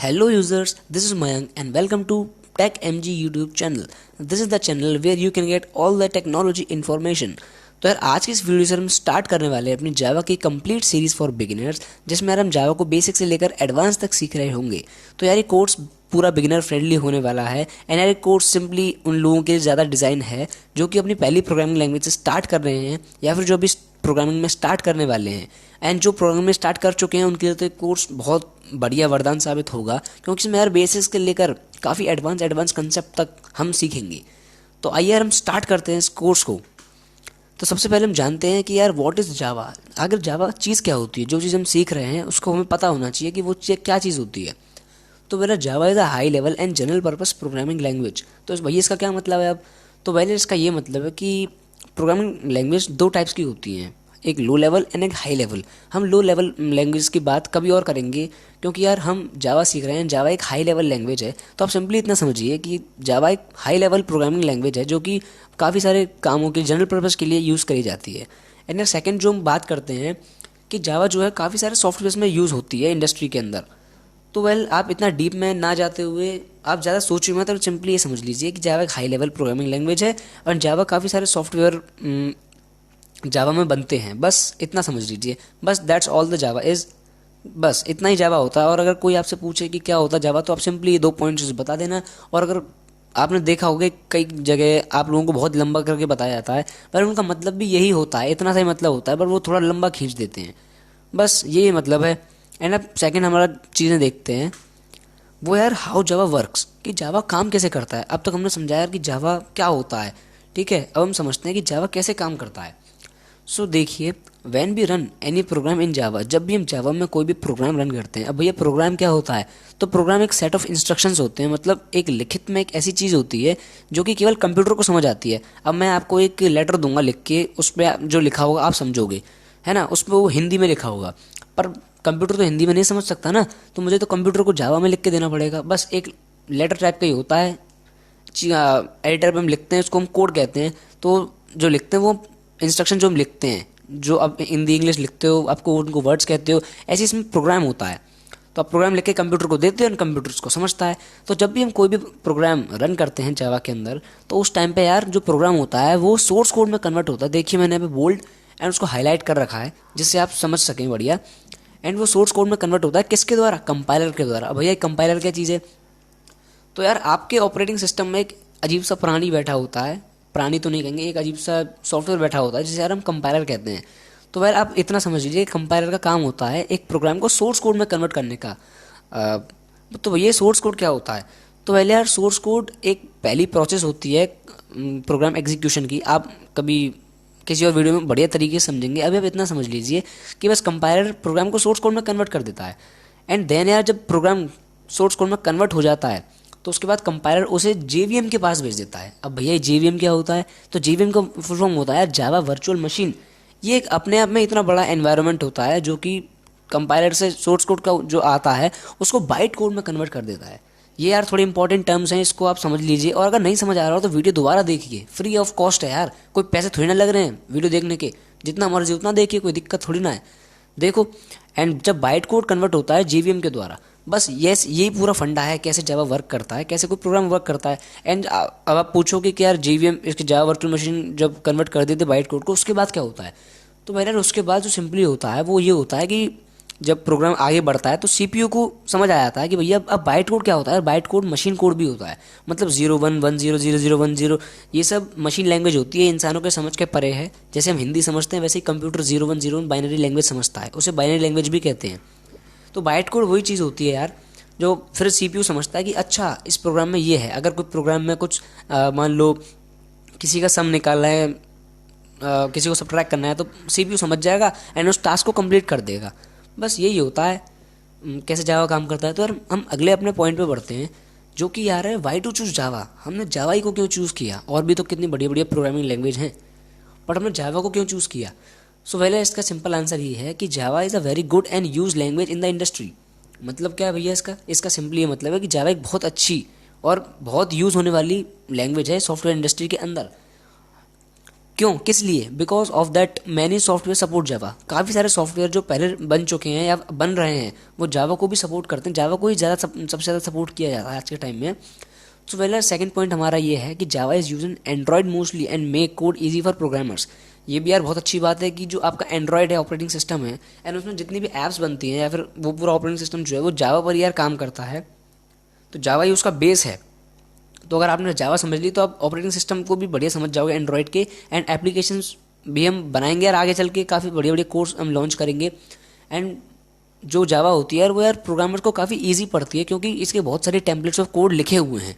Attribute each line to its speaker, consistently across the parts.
Speaker 1: Hello users, this is Mayank and welcome to Techmg YouTube channel. This is the channel where you can get all the technology information. तो यार आज की इस video से हम start करने वाले हैं अपनी जावा की कंप्लीट सीरीज फॉर बिगिनर्स, जिसमें यार हम जावा को बेसिक से लेकर एडवांस तक सीख रहे होंगे। तो यार ये कोर्स पूरा बिगिनर फ्रेंडली होने वाला है एंड यार ये कोर्स सिंपली उन लोगों के लिए ज़्यादा डिज़ाइन है जो कि अपनी पहली प्रोग्रामिंग लैंग्वेज से स्टार्ट कर रहे हैं या फिर जो भी प्रोग्रामिंग में स्टार्ट करने वाले हैं। एंड जो प्रोग्रामिंग में स्टार्ट कर चुके हैं उनके लिए तो एक कोर्स बहुत बढ़िया वरदान साबित होगा, क्योंकि इसमें यार बेसिक्स के लेकर काफ़ी एडवांस कंसेप्ट तक हम सीखेंगे। तो आइए यार हम स्टार्ट करते हैं इस कोर्स को। तो सबसे पहले हम जानते हैं कि यार व्हाट इज़ जावा। अगर जावा चीज़ क्या होती है, जो चीज़ हम सीख रहे हैं उसको हमें पता होना चाहिए कि वो क्या चीज़ होती है। तो मेरा जावा is a high level and general purpose programming language. तो भैया इसका क्या मतलब है अब? तो पहले इसका ये मतलब है कि प्रोग्रामिंग लैंग्वेज दो टाइप्स की होती हैं, एक लो लेवल एंड एक हाई लेवल। हम लो लेवल लैंग्वेज की बात कभी और करेंगे, क्योंकि यार हम जावा सीख रहे हैं, जावा एक हाई लेवल लैंग्वेज है। तो आप सिंपली इतना समझिए कि जावा एक हाई लेवल प्रोग्रामिंग लैंग्वेज है जो कि काफ़ी सारे कामों के जनरल पर्पस के लिए यूज़ करी जाती है। एंड सेकंड जो हम बात करते हैं कि जावा जो है काफ़ी सारे सॉफ्टवेयर में यूज़ होती है इंडस्ट्री के अंदर। तो आप इतना डीप में ना जाते हुए आप ज़्यादा सोचिए मत, और सिंपली ये समझ लीजिए कि जावा एक हाई लेवल प्रोग्रामिंग लैंग्वेज है और जावा काफ़ी सारे सॉफ्टवेयर जावा में बनते हैं। बस इतना समझ लीजिए, बस that's all the Java is. बस इतना ही जावा होता है। और अगर कोई आपसे पूछे कि क्या होता है जावा, तो आप सिंपली ये दो पॉइंट्स बता देना। और अगर आपने देखा होगा कई जगह आप लोगों को बहुत लंबा करके बताया जाता है, पर उनका मतलब भी यही होता है, इतना सा ही मतलब होता है, पर वो थोड़ा लंबा खींच देते हैं। बस ये मतलब है। एंड अब सेकेंड हमारा चीज़ें देखते हैं वो यार हाउ जावा वर्क्स, कि जावा काम कैसे करता है। अब तक हमने समझाया कि जावा क्या होता है, ठीक है। अब हम समझते हैं कि जावा कैसे काम करता है। सो देखिए, when we run any program in Java, जब भी हम जावा में कोई भी प्रोग्राम रन करते हैं। अब भैया प्रोग्राम क्या होता है? तो प्रोग्राम एक सेट ऑफ इंस्ट्रक्शंस होते हैं, मतलब एक लिखित में एक ऐसी चीज़ होती है जो कि केवल कंप्यूटर को समझ आती है। अब मैं आपको एक लेटर दूंगा लिख के, उस पर जो लिखा होगा आप समझोगे, है ना। उस पर वो हिंदी में लिखा होगा, पर कंप्यूटर तो हिंदी में नहीं समझ सकता ना, तो मुझे तो कंप्यूटर को जावा में लिख के देना पड़ेगा। बस एक लेटर टाइप का ही होता है। एडिटर पे हम लिखते हैं, उसको हम कोड कहते हैं। तो जो लिखते हैं वो इंस्ट्रक्शन जो हम लिखते हैं, जो आप हिंदी इंग्लिश लिखते हो, आपको उनको वर्ड्स कहते हो, ऐसे इसमें प्रोग्राम होता है। तो आप प्रोग्राम लिख के कंप्यूटर को देते हो और कंप्यूटर उसको समझता है। तो जब भी हम कोई भी प्रोग्राम रन करते हैं जावा के अंदर, तो उस टाइम पे यार जो प्रोग्राम होता है वो सोर्स कोड में कन्वर्ट होता है। देखिए मैंने यहाँ पे बोल्ड एंड उसको हाईलाइट कर रखा है जिससे आप समझ सकें बढ़िया। एंड वो सोर्स कोड में कन्वर्ट होता है किसके द्वारा? कंपाइलर के द्वारा। अब भैया कंपाइलर क्या चीज़ है? तो यार आपके ऑपरेटिंग सिस्टम में एक अजीब सा प्राणी बैठा होता है, प्राणी तो नहीं कहेंगे, एक अजीब सा सॉफ्टवेयर बैठा होता है जिसे यार हम कंपाइलर कहते हैं। तो यार आप इतना समझ लीजिए कंपाइलर का काम होता है एक प्रोग्राम को सोर्स कोड में कन्वर्ट करने का। तो ये सोर्स कोड क्या होता है? तो पहले यार सोर्स कोड एक पहली प्रोसेस होती है प्रोग्राम एग्जीक्यूशन की। आप कभी किसी और वीडियो में बढ़िया तरीके से समझेंगे। अभी आप इतना समझ लीजिए कि बस कंपाइलर प्रोग्राम को सोर्स कोड में कन्वर्ट कर देता है। एंड देन यार जब प्रोग्राम सोर्स कोड में कन्वर्ट हो जाता है तो उसके बाद कंपाइलर उसे जेवीएम के पास भेज देता है। अब भैया जेवीएम क्या होता है? तो जेवीएम का फुल फॉर्म होता है जावा वर्चुअल मशीन। ये एक अपने आप में इतना बड़ा एनवायरनमेंट होता है जो कि कंपाइलर से सोर्स कोड का जो आता है उसको बाइट कोड में कन्वर्ट कर देता है। ये यार थोड़े इंपॉर्टेंट टर्म्स हैं, इसको आप समझ लीजिए। और अगर नहीं समझ आ रहा हो तो वीडियो दोबारा देखिए, फ्री ऑफ कॉस्ट है यार, कोई पैसे थोड़ी ना लग रहे हैं वीडियो देखने के। जितना मर्जी उतना देखिए, कोई दिक्कत थोड़ी ना है। देखो, एंड जब बाइट कोड कन्वर्ट होता है जेवीएम के द्वारा, बस यही पूरा फंडा है कैसे जावा वर्क करता है, कैसे कोई प्रोग्राम वर्क करता है। एंड अब आप पूछोगे कि यार जेवीएम इसकी जावा वर्चुअल मशीन जब कन्वर्ट कर देते बाइट कोड को, उसके बाद क्या होता है? तो भाई यार उसके बाद जो सिंपली होता है वो ये होता है कि जब प्रोग्राम आगे बढ़ता है तो सीपीयू को समझ आ जाता है कि भैया अब बाइट कोड क्या होता है। बाइट कोड मशीन कोड भी होता है, मतलब 01100010, ये सब मशीन लैंग्वेज होती है, इंसानों के समझ के परे है। जैसे हम हिंदी समझते हैं वैसे ही कंप्यूटर 0101 बाइनरी लैंग्वेज समझता है, उसे बाइनरी लैंग्वेज भी कहते हैं। तो बाइट कोड वही चीज़ होती है यार जो फिर सीपीयू समझता है कि अच्छा इस प्रोग्राम में ये है। अगर कोई प्रोग्राम में कुछ मान लो किसी का सम निकालना है, किसी को सब्ट्रैक्ट करना है, तो सीपीयू समझ जाएगा एंड उस टास्क को कंप्लीट कर देगा। बस यही होता है कैसे जावा काम करता है। तो यार हम अगले अपने पॉइंट पे बढ़ते हैं, जो कि यार है वाई टू चूज़ जावा। हमने जावा ही को क्यों चूज़ किया? और भी तो कितनी बढ़िया बढ़िया प्रोग्रामिंग लैंग्वेज हैं, बट हमने जावा को क्यों चूज़ किया? सो पहले इसका सिंपल आंसर ये है कि जावा is a very good and use language in the industry. मतलब क्या है भैया इसका सिंपली ये मतलब है कि जावा एक बहुत अच्छी और बहुत यूज़ होने वाली लैंग्वेज है सॉफ्टवेयर इंडस्ट्री के अंदर। क्यों, किस लिए? Because of that many software support Java. काफ़ी सारे सॉफ्टवेयर जो पहले बन चुके हैं या बन रहे हैं वो जावा को भी सपोर्ट करते हैं। जावा को ही सबसे ज़्यादा सपोर्ट किया जाता है आज के टाइम में। सो वेल सेकंड पॉइंट हमारा ये है कि जावा is use in Android mostly and make code easy for programmers. ये भी यार बहुत अच्छी बात है कि जो आपका एंड्रॉयड है ऑपरेटिंग सिस्टम है एंड उसमें जितनी भी ऐप्स बनती हैं या फिर वो पूरा ऑपरेटिंग सिस्टम जो है वो जावा पर यार काम करता है। तो जावा ही उसका बेस है। तो अगर आपने जावा समझ ली तो आप ऑपरेटिंग सिस्टम को भी बढ़िया समझ जाओगे एंड्रॉयड के। एंड एप्लीकेशंस भी हम बनाएंगे यार आगे चल के, काफ़ी बढ़िया बढ़िया कोर्स हम लॉन्च करेंगे। एंड जो जावा होती है यार वो यार प्रोग्रामर्स को काफ़ी ईजी पड़ती है क्योंकि इसके बहुत सारे टेम्पलेट्स ऑफ कोड लिखे हुए हैं।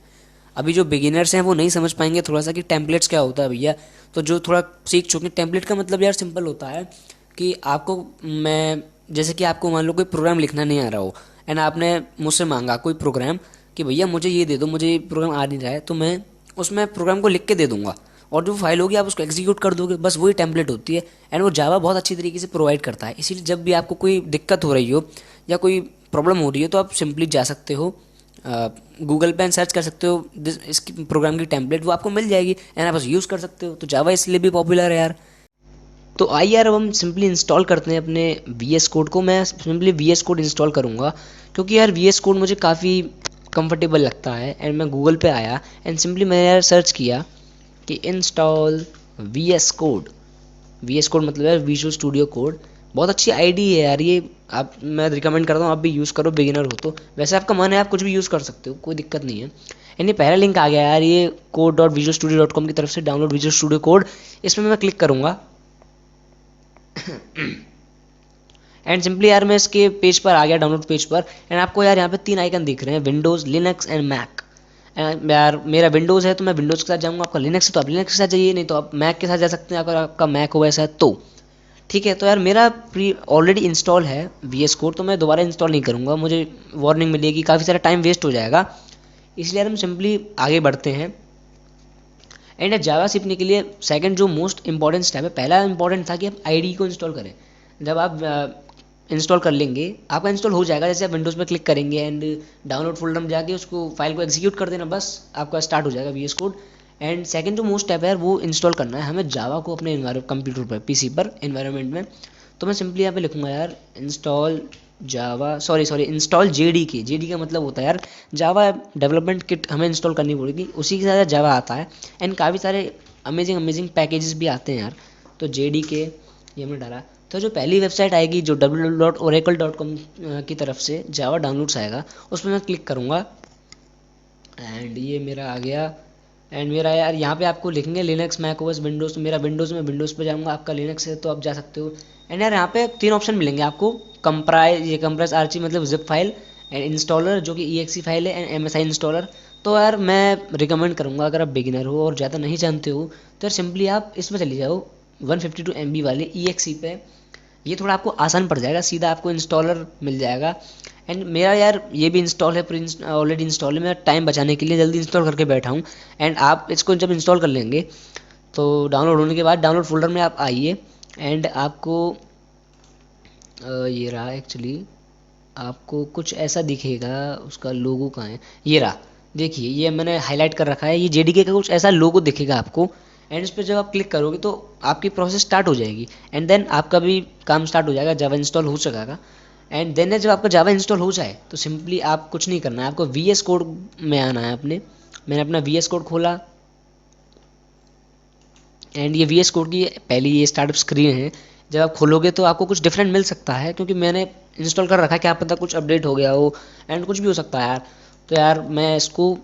Speaker 1: अभी जो बिगिनर्स हैं वो नहीं समझ पाएंगे थोड़ा सा कि टेम्पलेट्स क्या होता है भैया। तो जो थोड़ा सीख चुके हैं, टेम्पलेट का मतलब यार सिंपल होता है कि आपको मैं जैसे कि आपको मान लो कोई प्रोग्राम लिखना नहीं आ रहा हो एंड आपने मुझसे मांगा कोई प्रोग्राम कि भैया मुझे ये दे दो, मुझे ये प्रोग्राम आ नहीं रहा है, तो मैं उसमें प्रोग्राम को लिख के दे दूंगा और जो फाइल होगी आप उसको एग्जीक्यूट कर दोगे। बस वही टेम्पलेट होती है एंड वो जावा बहुत अच्छी तरीके से प्रोवाइड करता है। इसीलिए जब भी आपको कोई दिक्कत हो रही हो या कोई प्रॉब्लम हो रही है तो आप सिंपली जा सकते हो गूगल पे एंड सर्च कर सकते हो इसकी प्रोग्राम की टेम्पलेट, वो आपको मिल जाएगी एंड आप बस यूज़ कर सकते हो। तो जावा इसलिए भी पॉपुलर है यार। तो आइए यार अब हम सिंपली इंस्टॉल करते हैं अपने वी एस कोड को। मैं simply V S code install करूँगा क्योंकि यार वी एस कोड मुझे काफ़ी कंफर्टेबल लगता है। एंड मैं गूगल पे आया एंड सिंपली मैंने यार सर्च किया कि install V S code. V S code मतलब यार विजुअल स्टूडियो कोड। बहुत अच्छी आईडी है यार ये। आप मैं रिकमेंड करता हूँ आप भी यूज़ करो, बिगिनर हो तो। वैसे आपका मन है आप कुछ भी यूज़ कर सकते हो, कोई दिक्कत नहीं है। एंड ये पहला लिंक आ गया यार, ये code.visualstudio.com की तरफ से डाउनलोड विजुअल स्टूडियो कोड। इसमें मैं क्लिक करूँगा एंड सिंपली यार मैं इसके पेज पर आ गया, डाउनलोड पेज पर। एंड आपको यार यहाँ पे 3 आइकन दिख रहे हैं, विंडोज़, लिनक्स एंड मैक। यार मेरा विंडोज़ है तो मैं विंडोज़ के साथ जाऊँगा। आपका लिनक्स है तो आप लिनक्स के साथ जाइए, नहीं तो आप मैक के साथ जा सकते हैं अगर आपका मैक हो ऐसा तो। ठीक है, तो यार मेरा प्री ऑलरेडी इंस्टॉल है वी एस कोड, तो मैं दोबारा इंस्टॉल नहीं करूँगा, मुझे वार्निंग मिलेगी, काफ़ी सारा टाइम वेस्ट हो जाएगा। इसलिए यार हम सिंपली आगे बढ़ते हैं। एंड जावा सीखने के लिए सेकंड जो मोस्ट इंपॉर्टेंट स्टेप है, पहला इंपॉर्टेंट था कि आप आईडी को इंस्टॉल करें। जब आप इंस्टॉल कर लेंगे आपका इंस्टॉल हो जाएगा, जैसे आप विंडोज़ पे क्लिक करेंगे एंड डाउनलोड फोल्डर में जाके उसको फाइल को एग्जीक्यूट कर देना, बस आपका स्टार्ट हो जाएगा V S code. And second जो मोस्ट स्टेप है वो इंस्टॉल करना है हमें जावा को अपने कंप्यूटर पर, पीसी पर, एनवायरनमेंट में। तो मैं सिंपली यहाँ पे लिखूँगा यार इंस्टॉल जावा, सॉरी इंस्टॉल जेडीके। जेडी का मतलब होता है यार जावा डेवलपमेंट किट, हमें इंस्टॉल करनी पड़ेगी, उसी के साथ जावा आता है। एंड काफ़ी सारे अमेजिंग पैकेजेस भी आते हैं यार। तो जेडीके ये हमने डाला। तो जो पहली वेबसाइट आएगी जो www.oracle.com की तरफ से जावा डाउनलोड्स आएगा, उसमें मैं क्लिक करूँगा एंड ये मेरा आ गया। एंड मेरा यार यहाँ पे आपको लिखेंगे लिनक्स, मैक ओएस, विंडोज़। तो मेरा विंडोज़ में विंडोज़ पे जाऊँगा, आपका लिनक्स है तो आप जा सकते हो। एंड यार यहाँ पे 3 ऑप्शन मिलेंगे आपको, कंप्रेस आरची मतलब जिप फाइल, एंड इंस्टॉलर जो कि EXE फाइल है, एंड MSI इंस्टॉलर। तो यार मैं रिकमेंड करूँगा अगर आप बिगिनर हो और ज़्यादा नहीं जानते हो तो यार सिंपली आप इसमें चले जाओ 152 MB वाले EXE पे। ये थोड़ा आपको आसान पड़ जाएगा, सीधा आपको इंस्टॉलर मिल जाएगा। एंड मेरा यार ये भी इंस्टॉल है, ऑलरेडी इंस्टॉल है। मैं टाइम बचाने के लिए जल्दी इंस्टॉल करके बैठा हूँ। एंड आप इसको जब इंस्टॉल कर लेंगे तो डाउनलोड होने के बाद डाउनलोड फोल्डर में आप आइए एंड आपको ये रहा, एक्चुअली आपको कुछ ऐसा दिखेगा, उसका लोगो कहाँ है, ये रहा, देखिए ये मैंने हाईलाइट कर रखा है, ये जेडीके का कुछ ऐसा लोगो दिखेगा आपको। एंड इस पर जब आप क्लिक करोगे तो आपकी प्रोसेस स्टार्ट हो जाएगी एंड देन आपका भी काम स्टार्ट हो जाएगा, जावा इंस्टॉल हो सकेगा। एंड देन जब आपका जावा इंस्टॉल हो जाए तो सिंपली आप कुछ नहीं करना है, आपको वी एस कोड में आना है अपने। मैंने अपना वी एस कोड खोला एंड ये वी एस कोड की पहली ये स्टार्टअप स्क्रीन है। जब आप खोलोगे तो आपको कुछ डिफरेंट मिल सकता है क्योंकि मैंने इंस्टॉल कर रखा है, क्या पता कुछ अपडेट हो गया हो एंड कुछ भी हो सकता है यार। तो यार मैं इसको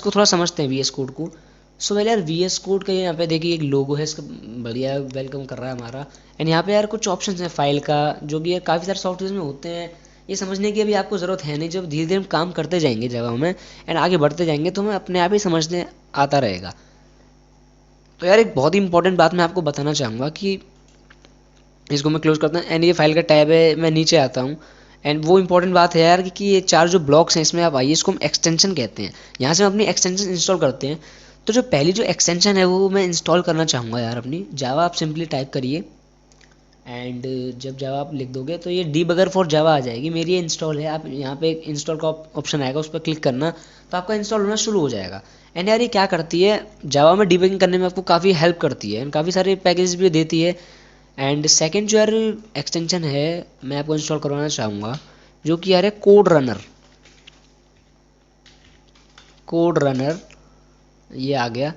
Speaker 1: थोड़ा समझते हैं वी एस कोड को। सो वेल यार वी एस कोड का यहाँ पे देखिए एक लोगो है इसका, बढ़िया वेलकम कर रहा है हमारा। एंड यहाँ पे यार कुछ ऑप्शंस हैं फाइल का, जो कि यार काफ़ी सारे सॉफ्टवेयर में होते हैं, ये समझने की अभी आपको ज़रूरत है नहीं। जब धीरे धीरे हम काम करते जाएंगे जावा में एंड आगे बढ़ते जाएंगे तो हमें अपने आप ही समझने आता रहेगा। तो यार एक बहुत ही इंपॉर्टेंट बात मैं आपको बताना चाहूँगा कि इसको मैं क्लोज करता हूँ एंड ये फाइल का टैब है, मैं नीचे आता हूँ। एंड वो इंपॉर्टेंट बात है यार कि ये 4 जो ब्लॉक्स हैं इसमें आप आइए, इसको हम एक्सटेंशन कहते हैं। यहाँ से हम अपनी एक्सटेंशन इंस्टॉल करते हैं। तो जो पहली जो एक्सटेंशन है वो मैं इंस्टॉल करना चाहूँगा यार अपनी जावा। आप सिंपली टाइप करिए एंड जब जावा आप लिख दोगे तो ये डीबगर फॉर जावा आ जाएगी, मेरी ये इंस्टॉल है। आप यहाँ पे इंस्टॉल का ऑप्शन आएगा, उस पर क्लिक करना तो आपका इंस्टॉल होना शुरू हो जाएगा। एंड यार ये क्या करती है, जावा में डिबगिंग करने में आपको काफ़ी हेल्प करती है एंड काफ़ी सारे पैकेजेस भी देती है। एंड सेकेंड जो यार एक्सटेंशन है मैं आपको इंस्टॉल करवाना चाहूँगा, जो कि यार है कोड रनर। कोड रनर ये आ गया।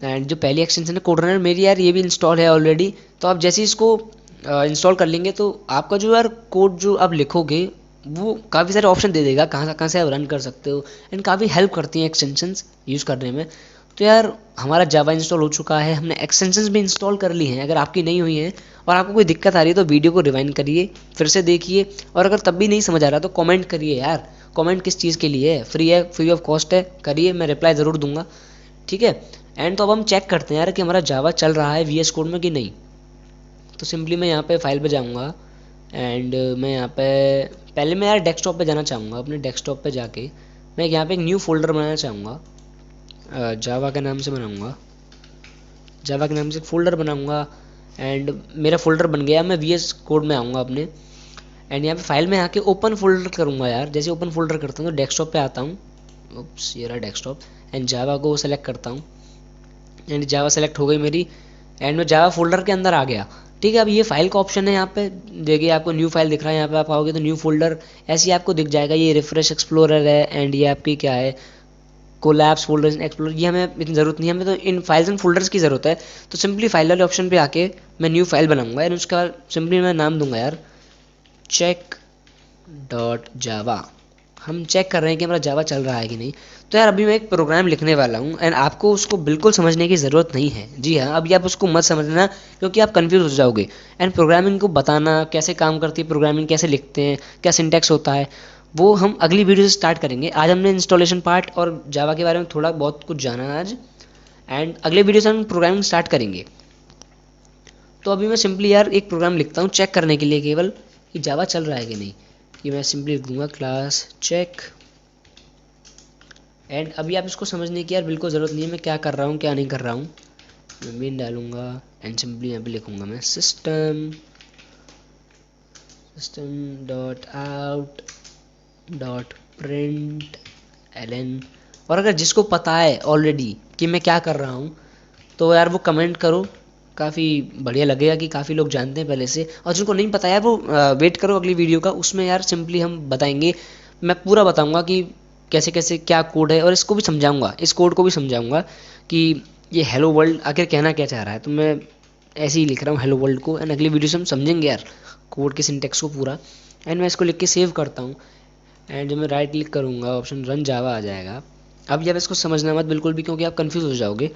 Speaker 1: एंड जो पहली एक्सटेंशन है कोड रनर मेरी यार ये भी इंस्टॉल है ऑलरेडी। तो आप जैसे ही इसको इंस्टॉल कर लेंगे तो आपका जो यार कोड जो आप लिखोगे वो काफ़ी सारे ऑप्शन दे देगा कहाँ से आप रन कर सकते हो। एंड काफ़ी हेल्प करती हैं एक्सटेंशंस यूज़ करने में। तो यार हमारा जावा इंस्टॉल हो चुका है, हमने एक्सटेंशंस भी इंस्टॉल कर ली हैं। अगर आपकी नहीं हुई हैं और आपको कोई दिक्कत आ रही है तो वीडियो को रिवाइंड करिए, फिर से देखिए, और अगर तब भी नहीं समझ आ रहा तो कमेंट करिए यार। कमेंट किस चीज़ के लिए है, फ्री ऑफ कॉस्ट है, करिए, मैं रिप्लाई ज़रूर दूंगा, ठीक है। एंड तो अब हम चेक करते हैं यार कि हमारा जावा चल रहा है वीएस कोड में कि नहीं। तो सिंपली मैं यहाँ पे फाइल पे जाऊँगा एंड मैं यहाँ पे पहले मैं यार डेस्कटॉप पे जाना चाहूँगा। अपने डेस्कटॉप पे जाके मैं यहाँ पे एक न्यू फोल्डर बनाना चाहूँगा, जावा के नाम से बनाऊँगा, जावा के नाम से एक फ़ोल्डर बनाऊँगा। एंड मेरा फोल्डर बन गया, मैं वीएस कोड में आऊँगा अपने। एंड यहाँ पे फाइल में आके ओपन फोल्डर करूँगा यार। जैसे ओपन फोल्डर करता हूँ तो डेस्कटॉप पे आता हूँ, उप्स ये रहा डेस्कटॉप, एंड जावा को सेलेक्ट करता हूँ। एंड जावा सेलेक्ट हो गई मेरी एंड मैं जावा फोल्डर के अंदर आ गया, ठीक है। अब ये फाइल का ऑप्शन है यहाँ पे, देखिए आपको न्यू फाइल दिख रहा है, यहाँ पे आप आओगे तो न्यू फोल्डर ऐसे ही आपको दिख जाएगा। ये रिफ्रेश एक्सप्लोरर है एंड ये आपकी क्या है, कोलैप्स फोल्डर्स एक्सप्लोरर। ये हमें इतनी ज़रूरत नहीं है, हमें तो इन फाइल्स एंड फोल्डर्स की ज़रूरत है। तो सिंपली फाइल वाले ऑप्शन पे आके मैं न्यू फाइल बनाऊंगा एंड उसका सिंपली मैं नाम दूंगा यार चेक डॉट जावा। हम चेक कर रहे हैं कि हमारा जावा चल रहा है कि नहीं। तो यार अभी मैं एक प्रोग्राम लिखने वाला हूँ एंड आपको उसको बिल्कुल समझने की ज़रूरत नहीं है। जी हाँ, अभी आप उसको मत समझना क्योंकि आप कंफ्यूज हो जाओगे। एंड प्रोग्रामिंग को बताना कैसे काम करती है, प्रोग्रामिंग कैसे लिखते हैं, क्या सिंटैक्स होता है, वो हम अगली वीडियो से स्टार्ट करेंगे। आज हमने इंस्टॉलेशन पार्ट और जावा के बारे में थोड़ा बहुत कुछ जाना आज, एंड अगले वीडियो से हम प्रोग्रामिंग स्टार्ट करेंगे। तो अभी मैं सिंपली यार एक प्रोग्राम लिखता हूँ चेक करने के लिए केवल कि जावा चल रहा है कि नहीं। कि मैं सिंपली लिख दूंगा क्लास चेक। एंड अभी आप इसको समझने की यार बिल्कुल ज़रूरत नहीं है मैं क्या कर रहा हूँ क्या नहीं कर रहा हूँ। मैं मेन डालूंगा एंड सिंपली यहाँ पे लिखूंगा मैं system dot out dot print एलन। और अगर जिसको पता है ऑलरेडी कि मैं क्या कर रहा हूँ तो यार वो कमेंट करो, काफ़ी बढ़िया लगेगा कि काफ़ी लोग जानते हैं पहले से। और जिनको नहीं पता यार वो वेट करो अगली वीडियो का, उसमें यार सिंपली हम बताएंगे, मैं पूरा बताऊंगा कि कैसे कैसे क्या कोड है, और इसको भी समझाऊंगा, इस कोड को भी समझाऊंगा कि ये हेलो वर्ल्ड आखिर कहना क्या चाह रहा है। तो मैं ऐसे ही लिख रहा हूँ हेलो वर्ल्ड को, एंड अगली वीडियो से हम समझेंगे यार कोड के सिंटेक्स को पूरा। एंड मैं इसको लिख के सेव करता हूँ एंड जब मैं राइट क्लिक करूँगा ऑप्शन रन जावा आ जाएगा। अब जब इसको समझना मत बिल्कुल भी क्योंकि आप कंफ्यूज हो जाओगे।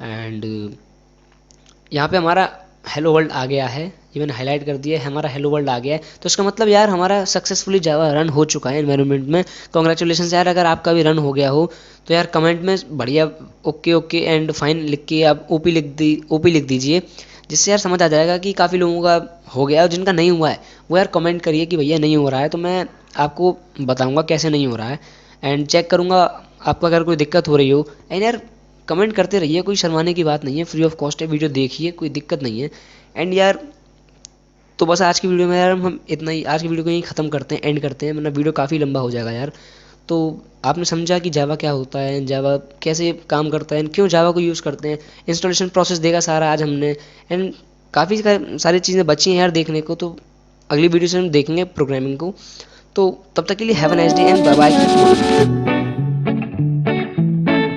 Speaker 1: एंड यहाँ पे हमारा हेलो वर्ल्ड आ गया है, ये मैंने हाईलाइट कर दिया है, हमारा हेलो वर्ल्ड आ गया है। तो इसका मतलब यार हमारा सक्सेसफुली जावा रन हो चुका है एनवायरनमेंट में। कॉन्ग्रेचुलेशन यार, अगर आपका भी रन हो गया हो तो यार कमेंट में बढ़िया ओके ओके एंड फाइन लिख के आप ओपी लिख दीजिए, जिससे यार समझ आ जाएगा कि काफ़ी लोगों का हो गया, और जिनका नहीं हुआ है वो यार कमेंट करिए कि भैया नहीं हो रहा है, तो मैं आपको बताऊँगा कैसे नहीं हो रहा है एंड चेक करूँगा आपको अगर कोई दिक्कत हो रही हो। एंड यार कमेंट करते रहिए, कोई शर्माने की बात नहीं है, फ्री ऑफ कॉस्ट है, वीडियो देखिए, कोई दिक्कत नहीं है। एंड यार तो बस आज की वीडियो में यार हम इतना ही, आज की वीडियो को यहीं ख़त्म करते हैं, एंड करते हैं, वरना वीडियो काफ़ी लंबा हो जाएगा यार। तो आपने समझा कि जावा क्या होता है, जावा कैसे काम करता है, क्यों जावा को यूज़ करते हैं, इंस्टॉलेशन प्रोसेस देगा सारा आज हमने। एंड काफ़ी सारी चीज़ें बची हैं यार देखने को, तो अगली वीडियो से हम देखेंगे प्रोग्रामिंग को। तो तब तक के लिए have a nice day and bye bye.